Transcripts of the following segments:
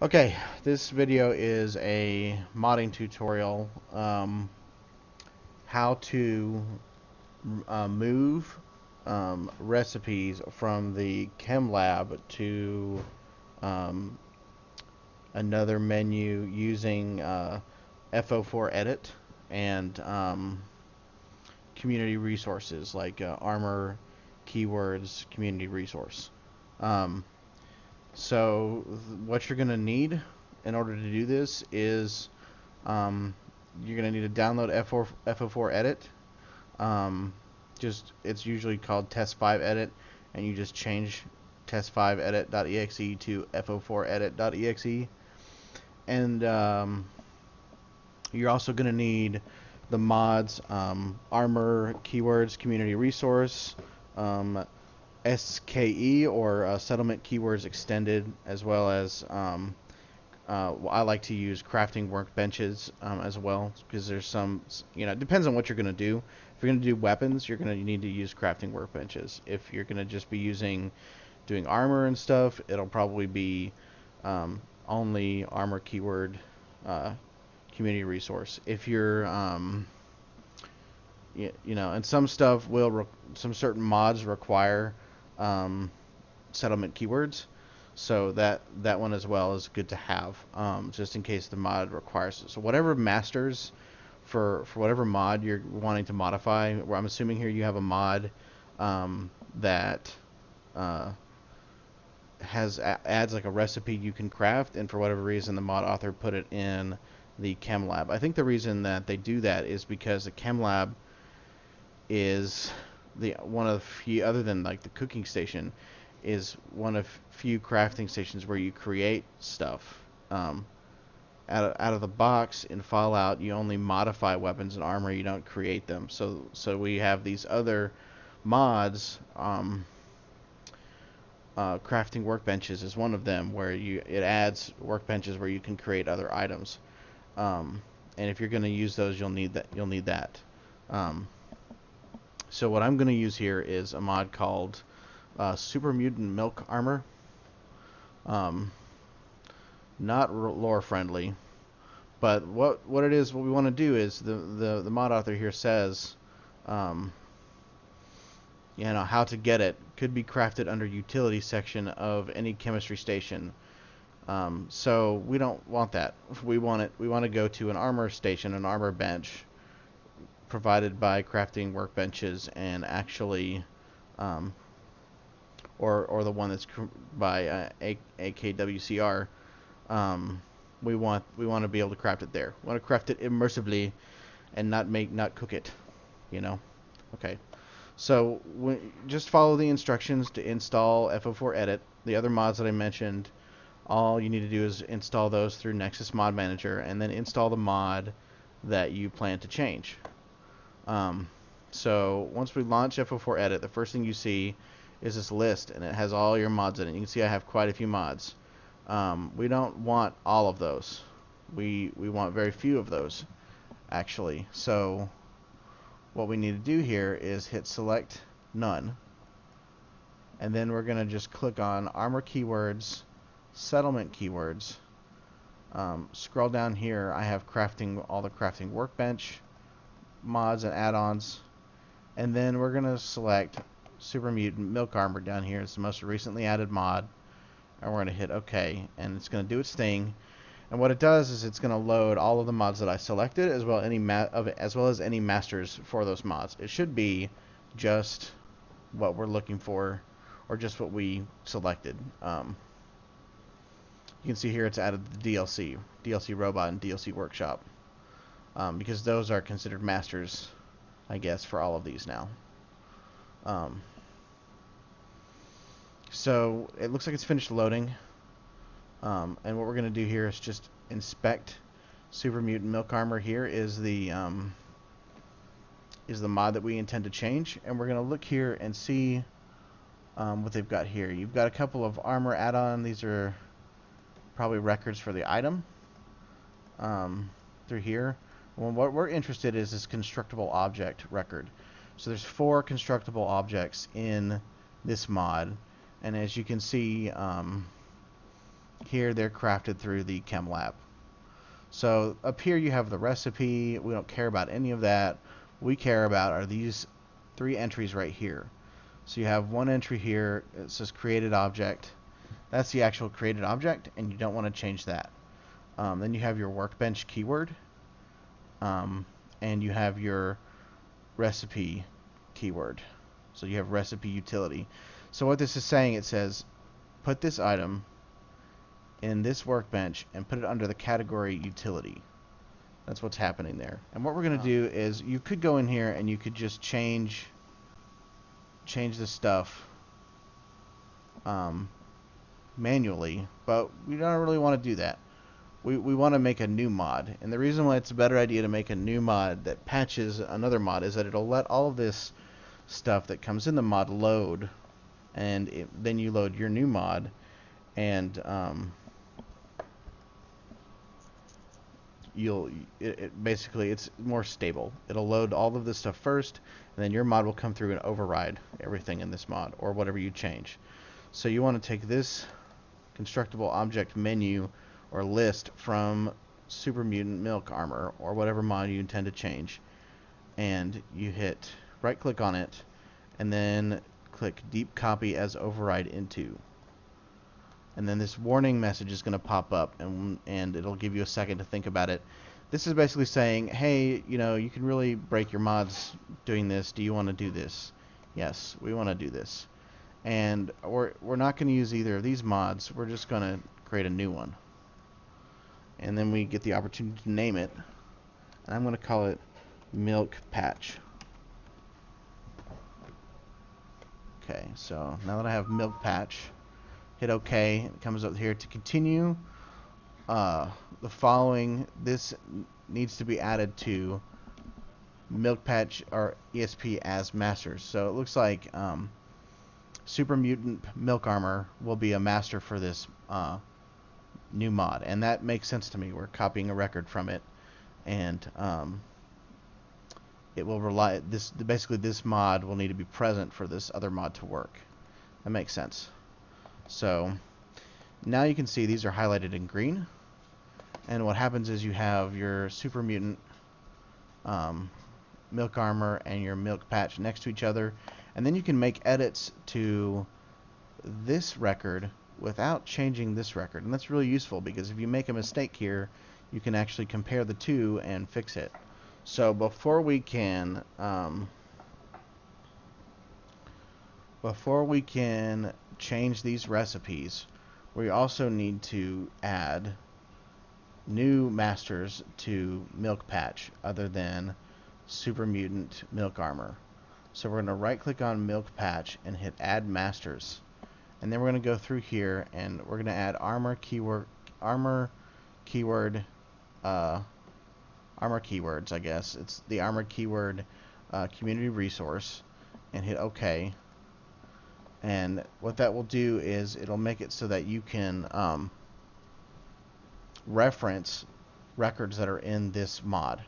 Okay, this video is a modding tutorial, how to move recipes from the Chem Lab to um, another menu using Fo4 edit and community resources like armor, keywords, community resource. Um, so what you're going to need in order to do this is Um, you're gonna need to download Fo4 Edit. Um, just it's usually called Test5 Edit, and you just change Test5 Edit.exe to Fo4 Edit.exe, and you're also gonna need the mods Armor, Keywords, Community Resource, SKE or Settlement Keywords Extended, as well as I like to use crafting workbenches as well because there's some, it depends on what you're going to do. If you're going to do weapons, you're going to need to use crafting workbenches. If you're going to just be doing armor and stuff, it'll probably be only armor keyword uh, community resource. If you're, and some stuff some certain mods require um, settlement keywords. So that one as well is good to have, just in case the mod requires it. So whatever masters for whatever mod you're wanting to modify, where I'm assuming here you have a mod that uh, adds like a recipe you can craft, and for whatever reason the mod author put it in the Chem Lab. I think the reason that they do that is because the Chem Lab is the one of the few, other than like the cooking station, is one of few crafting stations where you create stuff. Out of the box in Fallout, you only modify weapons and armor. You don't create them. So we have these other mods. Crafting workbenches is one of them, where it adds workbenches where you can create other items. And if you're going to use those, you'll need that. Um, so what I'm going to use here is a mod called Super Mutant Milk Armor. Um, Not lore friendly, but what it is, what we want to do is the mod author here says, um, how to get it could be crafted under utility section of any chemistry station. So we don't want that. We want it. We want to go to an armor station, an armor bench, provided by crafting workbenches, and actually, um, or the one that's by AKWCR. Um, we want to be able to craft it there. We want to craft it immersively and not cook it. You know. Okay. So just follow the instructions to install Fo4 Edit. The other mods that I mentioned, all you need to do is install those through Nexus Mod Manager, and then install the mod that you plan to change. So once we launch Fo4 Edit, the first thing you see is this list, and it has all your mods in it. You can see I have quite a few mods. We don't want all of those. We want very few of those, actually. So what we need to do here is hit select none, and then we're going to just click on armor keywords, settlement keywords. Scroll down here. I have all the crafting workbench mods and add-ons, and then we're going to select Super Mutant Milk Armor down here. It's the most recently added mod, and we're going to hit OK, and it's going to do its thing. And what it does is it's going to load all of the mods that I selected, as well as any masters for those mods. It should be just what we're looking for, or just what we selected. You can see here it's added the DLC Robot, and DLC Workshop, because those are considered masters, I guess, for all of these now. So it looks like it's finished loading. And what we're going to do here is just inspect Super Mutant Milk Armor. Here is the mod that we intend to change, and we're going to look here and see what they've got here. You've got a couple of armor add-on. These are probably records for the item through here. Well, what we're interested in is this constructible object record. So there's 4 constructible objects in this mod, and as you can see, Here they're crafted through the Chem Lab. So up here you have the recipe. We don't care about any of that. We care about are these 3 entries right here. So you have one entry here. It says created object. That's the actual created object, and you don't want to change that. Then you have your workbench keyword, and you have your recipe keyword. So you have recipe utility. So what this is saying, it says put this item in this workbench and put it under the category utility. That's what's happening there. And what we're going to do is you could go in here and you could just change the stuff manually, but we don't really want to do that. We want to make a new mod, and the reason why it's a better idea to make a new mod that patches another mod is that it'll let all of this stuff that comes in the mod load, and then you load your new mod, and basically it's more stable. It'll load all of this stuff first, and then your mod will come through and override everything in this mod or whatever you change. So you want to take this constructible object menu or list from Super Mutant Milk Armor or whatever mod you intend to change, and you hit right click on it and then click deep copy as override into, and then this warning message is going to pop up, and it'll give you a second to think about it. This is basically saying, hey, you can really break your mods doing this. Do you want to do this? Yes, we want to do this. And we're not going to use either of these mods. We're just going to create a new one. And then we get the opportunity to name it. And I'm going to call it Milk Patch. Okay, so now that I have Milk Patch, hit OK. It comes up here to continue. The following, this needs to be added to Milk Patch or ESP as masters. So it looks like Super Mutant Milk Armor will be a master for this new mod, and that makes sense to me. We're copying a record from it, and it will rely basically this mod will need to be present for this other mod to work. That makes sense. So now you can see these are highlighted in green, and what happens is you have your Super Mutant Milk Armor and your Milk Patch next to each other, and then you can make edits to this record without changing this record, and that's really useful because if you make a mistake here, you can actually compare the two and fix it. So before we can change these recipes, we also need to add new masters to Milk Patch other than Super Mutant Milk Armor. So we're going to right click on Milk Patch and hit add masters, and then we're going to go through here and we're going to add armor keyword armor keywords, I guess. It's the armor keyword community resource, and hit OK. And what that will do is it'll make it so that you can reference records that are in this mod.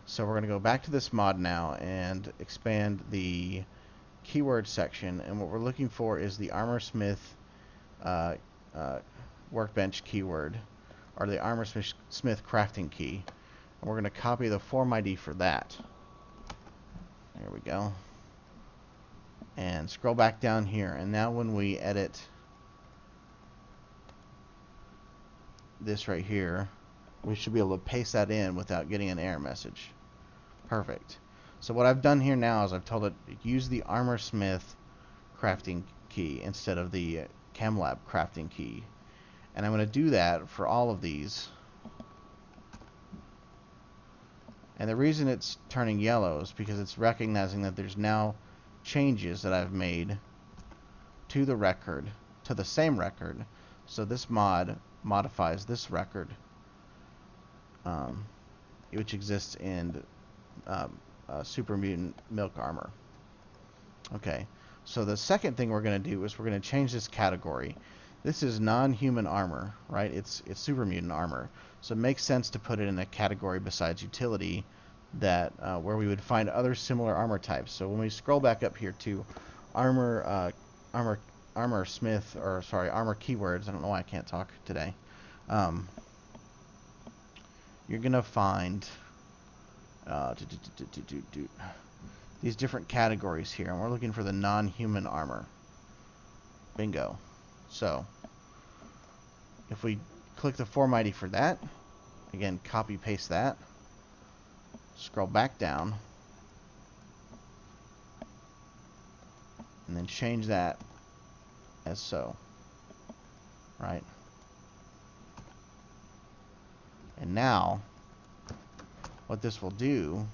So we're going to go back to this mod now and expand the keyword section, and what we're looking for is the Armorsmith workbench keyword, or the Armorsmith crafting key. And we're going to copy the form ID for that. There we go. And scroll back down here, and now when we edit this right here, we should be able to paste that in without getting an error message. Perfect. So what I've done here now is I've told it use the Armorsmith crafting key instead of the Chem Lab crafting key, and I'm going to do that for all of these. And the reason it's turning yellow is because it's recognizing that there's now changes that I've made to the record, to the same record. So this mod modifies this record, which exists in Super Mutant Milk Armor. Okay, so the second thing we're going to do is we're going to change this category. This is non-human armor, right? It's Super Mutant Armor, so it makes sense to put it in a category besides utility that where we would find other similar armor types. So when we scroll back up here to armor smith, or sorry, armor keywords. I don't know why I can't talk today. You're gonna find these different categories here, and we're looking for the non-human armor. Bingo. So if we click the Formighty for that, again, copy paste that, scroll back down, and then change that as so, right? And now what this will do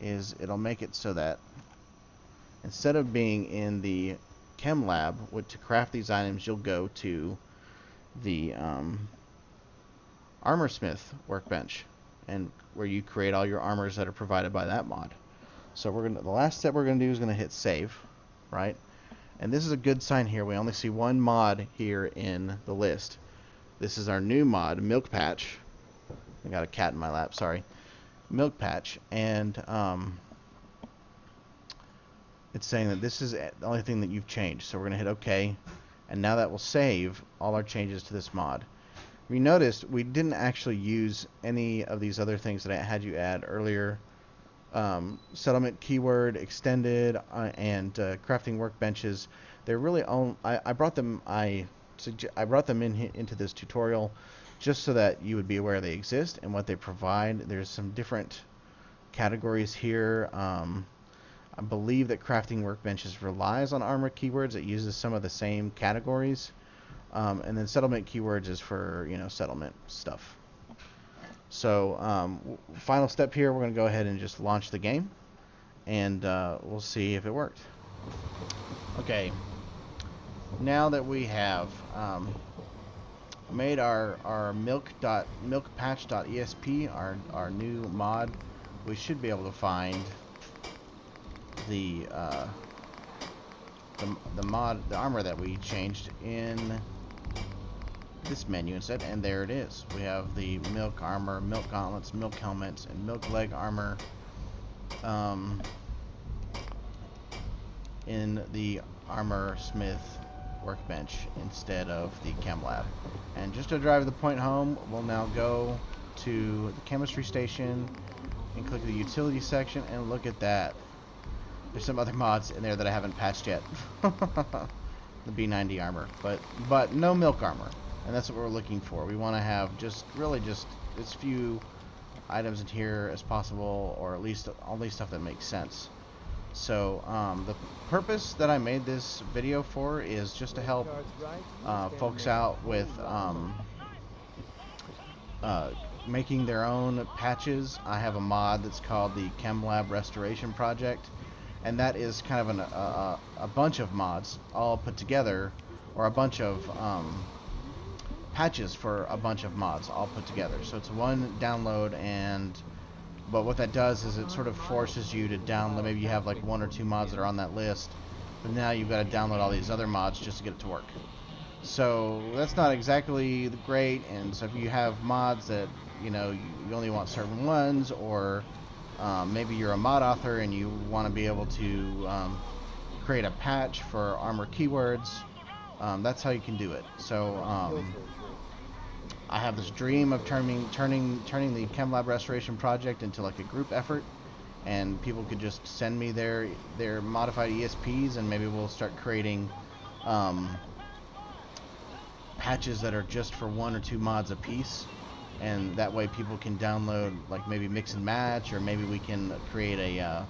is it'll make it so that instead of being in the Chem Lab, to craft these items, you'll go to the Armorsmith workbench, and where you create all your armors that are provided by that mod. So the last step we're gonna do is gonna hit save, right? And this is a good sign here. We only see one mod here in the list. This is our new mod, Milk Patch. I got a cat in my lap, sorry. Milk Patch, and it's saying that this is the only thing that you've changed. So we're gonna hit OK, and now that will save all our changes to this mod. You noticed we didn't actually use any of these other things that I had you add earlier. Settlement keyword, extended, and crafting workbenches. They're really I brought them into this tutorial just so that you would be aware they exist and what they provide. There's some different categories here. I believe that crafting workbenches relies on armor keywords. It uses some of the same categories. And then settlement keywords is for, settlement stuff. So final step here, we're going to go ahead and just launch the game, and we'll see if it worked. Okay, now that we have made our milkpatch.esp, our new mod, we should be able to find the armor that we changed in this menu instead, and there it is. We have the milk armor, milk gauntlets, milk helmets, and milk leg armor in the Armorsmith workbench instead of the Chem Lab. And just to drive the point home, we'll now go to the chemistry station and click the utility section, and look at that. There's some other mods in there that I haven't patched yet. The B90 armor, but no milk armor. And that's what we're looking for. We want to have just as few items in here as possible, or at least only stuff that makes sense. So the purpose that I made this video for is just to help folks out with making their own patches. I have a mod that's called the Chem Lab Restoration Project, and that is kind of a bunch of mods all put together, or a bunch of patches for a bunch of mods all put together. So it's one download, but what that does is it sort of forces you to download. Maybe you have like 1 or 2 mods that are on that list, but now you've got to download all these other mods just to get it to work. So that's not exactly great. And so if you have mods that you only want certain ones, or maybe you're a mod author and you want to be able to create a patch for armor keywords, that's how you can do it. So I have this dream of turning the Chem Lab Restoration Project into like a group effort, and people could just send me their modified ESPs, and maybe we'll start creating patches that are just for 1 or 2 mods a piece, and that way people can download, like maybe mix and match, or maybe we can create a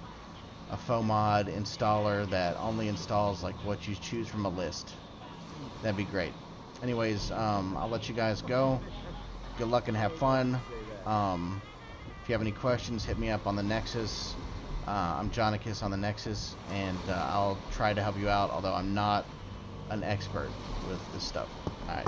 faux mod installer that only installs like what you choose from a list. That'd be great. Anyways, I'll let you guys go. Good luck and have fun. If you have any questions, hit me up on the Nexus. I'm Jonicus on the Nexus, and I'll try to help you out, although I'm not an expert with this stuff. Alright.